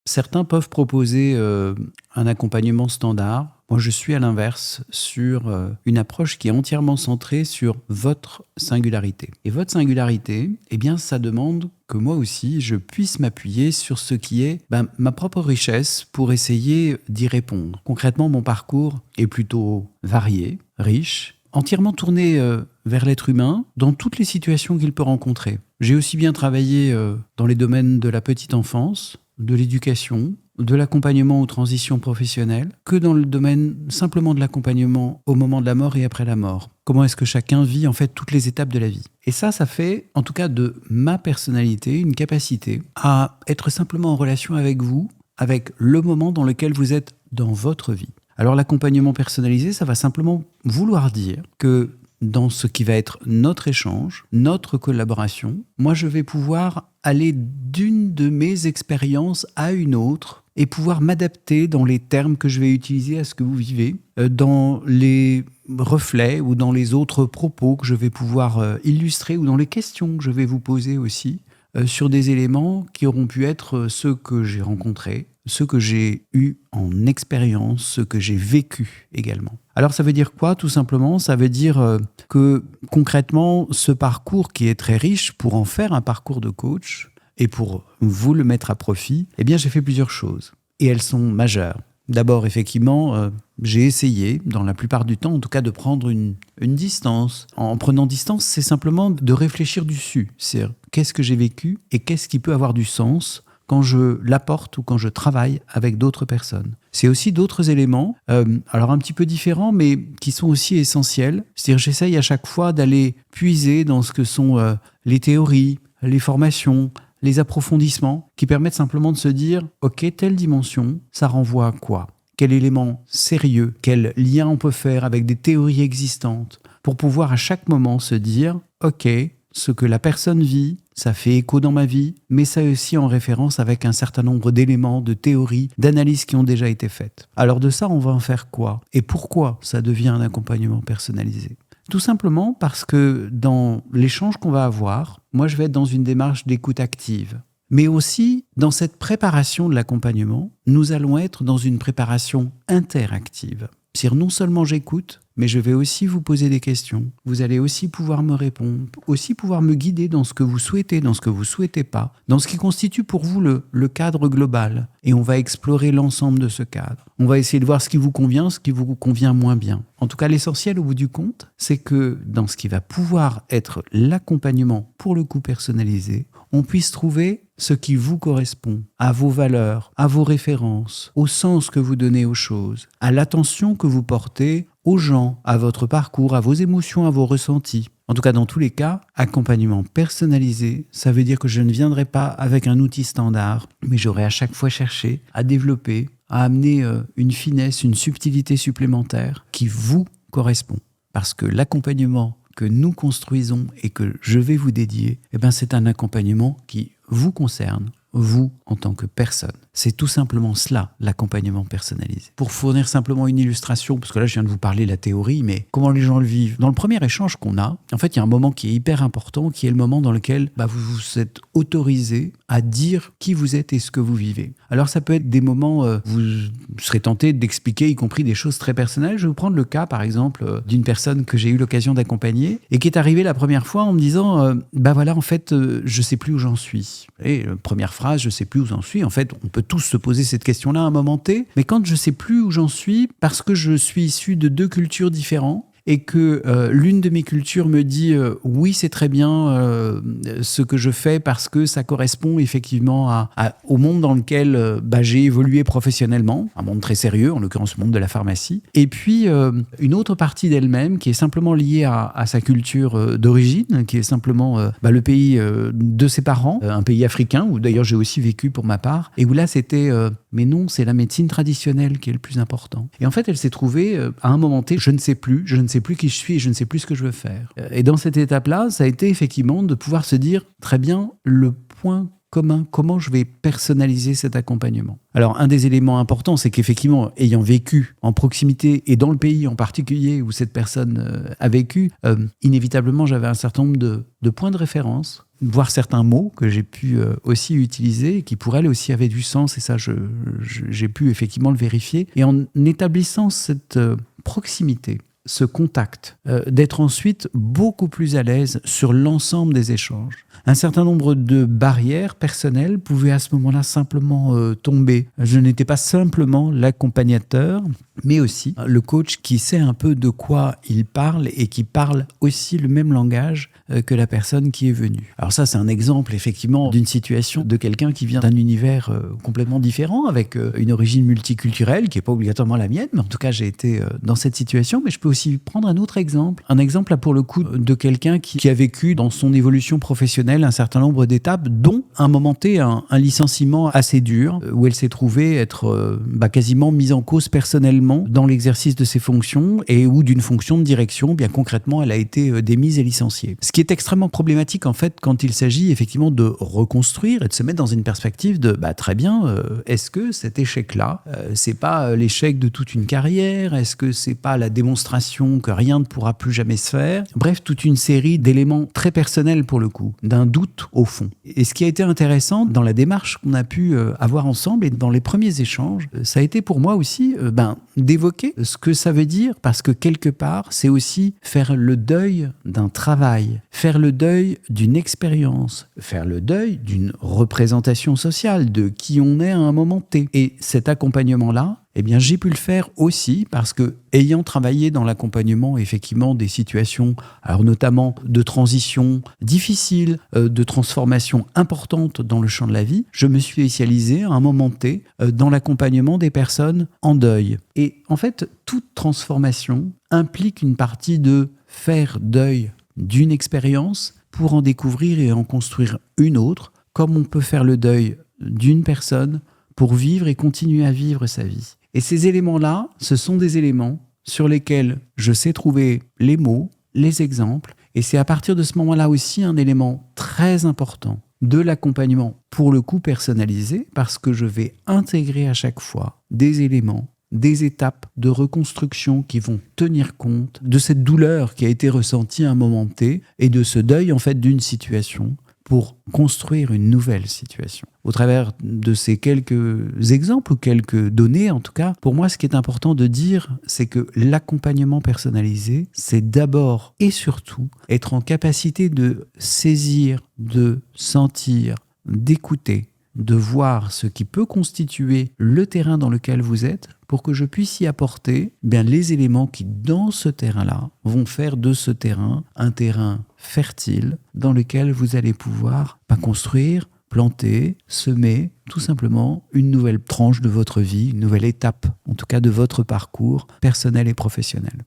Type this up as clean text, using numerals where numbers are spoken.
Certains peuvent proposer un accompagnement standard. Moi, je suis à l'inverse sur une approche qui est entièrement centrée sur votre singularité. Et votre singularité, eh bien, ça demande que moi aussi, je puisse m'appuyer sur ce qui est ma propre richesse pour essayer d'y répondre. Concrètement, mon parcours est plutôt varié, riche, entièrement tourné vers l'être humain dans toutes les situations qu'il peut rencontrer. J'ai aussi bien travaillé dans les domaines de la petite enfance, de l'éducation, de l'accompagnement aux transitions professionnelles, que dans le domaine simplement de l'accompagnement au moment de la mort et après la mort. Comment est-ce que chacun vit en fait toutes les étapes de la vie. Et ça fait en tout cas de ma personnalité une capacité à être simplement en relation avec vous, avec le moment dans lequel vous êtes dans votre vie. Alors l'accompagnement personnalisé, ça va simplement vouloir dire que dans ce qui va être notre échange, notre collaboration, moi je vais pouvoir aller d'une de mes expériences à une autre et pouvoir m'adapter dans les termes que je vais utiliser à ce que vous vivez, dans les reflets ou dans les autres propos que je vais pouvoir illustrer ou dans les questions que je vais vous poser aussi, sur des éléments qui auront pu être ceux que j'ai rencontrés, ceux que j'ai eus en expérience, ceux que j'ai vécu également. Alors ça veut dire quoi tout simplement ? Ça veut dire que concrètement, ce parcours qui est très riche, pour en faire un parcours de coach et pour vous le mettre à profit, eh bien j'ai fait plusieurs choses et elles sont majeures. D'abord, effectivement, j'ai essayé, dans la plupart du temps, en tout cas, de prendre une distance. En prenant distance, c'est simplement de réfléchir dessus. C'est qu'est-ce que j'ai vécu et qu'est-ce qui peut avoir du sens quand je l'apporte ou quand je travaille avec d'autres personnes. C'est aussi d'autres éléments, alors un petit peu différents, mais qui sont aussi essentiels. C'est-à-dire j'essaye à chaque fois d'aller puiser dans ce que sont les théories, les formations, les approfondissements qui permettent simplement de se dire « Ok, telle dimension, ça renvoie à quoi ? Quel élément sérieux ? Quel lien on peut faire avec des théories existantes ?» pour pouvoir à chaque moment se dire « Ok, ce que la personne vit, ça fait écho dans ma vie, mais ça est aussi en référence avec un certain nombre d'éléments, de théories, d'analyses qui ont déjà été faites. » Alors de ça, on va en faire quoi ? Et pourquoi ça devient un accompagnement personnalisé ? Tout simplement parce que dans l'échange qu'on va avoir, moi je vais être dans une démarche d'écoute active. Mais aussi, dans cette préparation de l'accompagnement, nous allons être dans une préparation interactive. C'est-à-dire non seulement j'écoute, mais je vais aussi vous poser des questions. Vous allez aussi pouvoir me répondre, aussi pouvoir me guider dans ce que vous souhaitez, dans ce que vous ne souhaitez pas, dans ce qui constitue pour vous le cadre global. Et on va explorer l'ensemble de ce cadre. On va essayer de voir ce qui vous convient, ce qui vous convient moins bien. En tout cas, l'essentiel au bout du compte, c'est que dans ce qui va pouvoir être l'accompagnement pour le coup personnalisé, on puisse trouver ce qui vous correspond, à vos valeurs, à vos références, au sens que vous donnez aux choses, à l'attention que vous portez aux gens, à votre parcours, à vos émotions, à vos ressentis. En tout cas, dans tous les cas, accompagnement personnalisé, ça veut dire que je ne viendrai pas avec un outil standard, mais j'aurai à chaque fois cherché à développer, à amener une finesse, une subtilité supplémentaire qui vous correspond. Parce que l'accompagnement que nous construisons et que je vais vous dédier, eh ben c'est un accompagnement qui vous concerne, vous en tant que personne. C'est tout simplement cela, l'accompagnement personnalisé. Pour fournir simplement une illustration, parce que là je viens de vous parler de la théorie, mais comment les gens le vivent. Dans le premier échange qu'on a, en fait il y a un moment qui est hyper important, qui est le moment dans lequel vous vous êtes autorisé à dire qui vous êtes et ce que vous vivez. Alors ça peut être des moments, vous serez tenté d'expliquer, y compris des choses très personnelles. Je vais vous prendre le cas par exemple d'une personne que j'ai eu l'occasion d'accompagner et qui est arrivée la première fois en me disant voilà en fait je sais plus où j'en suis. Et première phrase, je sais plus où j'en suis. En fait, on peut tous se poser cette question-là à un moment T. Mais quand je sais plus où j'en suis, parce que je suis issu de deux cultures différentes, et que l'une de mes cultures me dit oui c'est très bien ce que je fais parce que ça correspond effectivement au monde dans lequel j'ai évolué professionnellement, un monde très sérieux, en l'occurrence le monde de la pharmacie, et puis une autre partie d'elle-même qui est simplement liée à sa culture d'origine, qui est simplement le pays de ses parents, un pays africain où d'ailleurs j'ai aussi vécu pour ma part, et où là c'était mais non, c'est la médecine traditionnelle qui est le plus important. Et en fait elle s'est trouvée à un moment T, je ne sais plus qui je suis et je ne sais plus ce que je veux faire. Et dans cette étape-là, ça a été effectivement de pouvoir se dire, très bien, le point commun? Comment je vais personnaliser cet accompagnement? Alors, un des éléments importants, c'est qu'effectivement, ayant vécu en proximité et dans le pays en particulier où cette personne a vécu, inévitablement, j'avais un certain nombre de points de référence, voire certains mots que j'ai pu aussi utiliser, qui pour elle aussi avaient du sens, et ça, j'ai pu effectivement le vérifier. Et en établissant cette proximité, ce contact, d'être ensuite beaucoup plus à l'aise sur l'ensemble des échanges. Un certain nombre de barrières personnelles pouvaient à ce moment-là simplement tomber. Je n'étais pas simplement l'accompagnateur, mais aussi le coach qui sait un peu de quoi il parle et qui parle aussi le même langage que la personne qui est venue. Alors ça, c'est un exemple effectivement d'une situation de quelqu'un qui vient d'un univers complètement différent, avec une origine multiculturelle qui n'est pas obligatoirement la mienne, mais en tout cas, j'ai été dans cette situation. Mais je peux aussi prendre un autre exemple. Un exemple, là, pour le coup, de quelqu'un qui a vécu dans son évolution professionnelle un certain nombre d'étapes, dont à un moment T, un licenciement assez dur, où elle s'est trouvée être quasiment mise en cause personnellement dans l'exercice de ses fonctions, et où d'une fonction de direction, bien concrètement, elle a été démise et licenciée. Ce qui est extrêmement problématique, en fait, quand il s'agit effectivement de reconstruire et de se mettre dans une perspective de très bien, est-ce que cet échec-là, c'est pas l'échec de toute une carrière? Est-ce que c'est pas la démonstration que rien ne pourra plus jamais se faire? Bref, toute une série d'éléments très personnels pour le coup, d'un doute au fond. Et ce qui a été intéressant dans la démarche qu'on a pu avoir ensemble et dans les premiers échanges, ça a été pour moi aussi d'évoquer ce que ça veut dire, parce que quelque part, c'est aussi faire le deuil d'un travail, faire le deuil d'une expérience, faire le deuil d'une représentation sociale, de qui on est à un moment T. Et cet accompagnement-là, j'ai pu le faire aussi parce que, ayant travaillé dans l'accompagnement, effectivement, des situations, alors notamment de transition difficile, de transformation importante dans le champ de la vie, je me suis spécialisé à un moment T dans l'accompagnement des personnes en deuil. Et en fait, toute transformation implique une partie de faire deuil d'une expérience pour en découvrir et en construire une autre, comme on peut faire le deuil d'une personne pour vivre et continuer à vivre sa vie. Et ces éléments-là, ce sont des éléments sur lesquels je sais trouver les mots, les exemples, et c'est à partir de ce moment-là aussi un élément très important de l'accompagnement, pour le coup personnalisé, parce que je vais intégrer à chaque fois des éléments, des étapes de reconstruction qui vont tenir compte de cette douleur qui a été ressentie à un moment T et de ce deuil en fait d'une situation pour construire une nouvelle situation. Au travers de ces quelques exemples ou quelques données, en tout cas, pour moi, ce qui est important de dire, c'est que l'accompagnement personnalisé, c'est d'abord et surtout être en capacité de saisir, de sentir, d'écouter, de voir ce qui peut constituer le terrain dans lequel vous êtes pour que je puisse y apporter les éléments qui, dans ce terrain-là, vont faire de ce terrain un terrain fertile dans lequel vous allez pouvoir construire, planter, semer tout simplement une nouvelle tranche de votre vie, une nouvelle étape, en tout cas de votre parcours personnel et professionnel.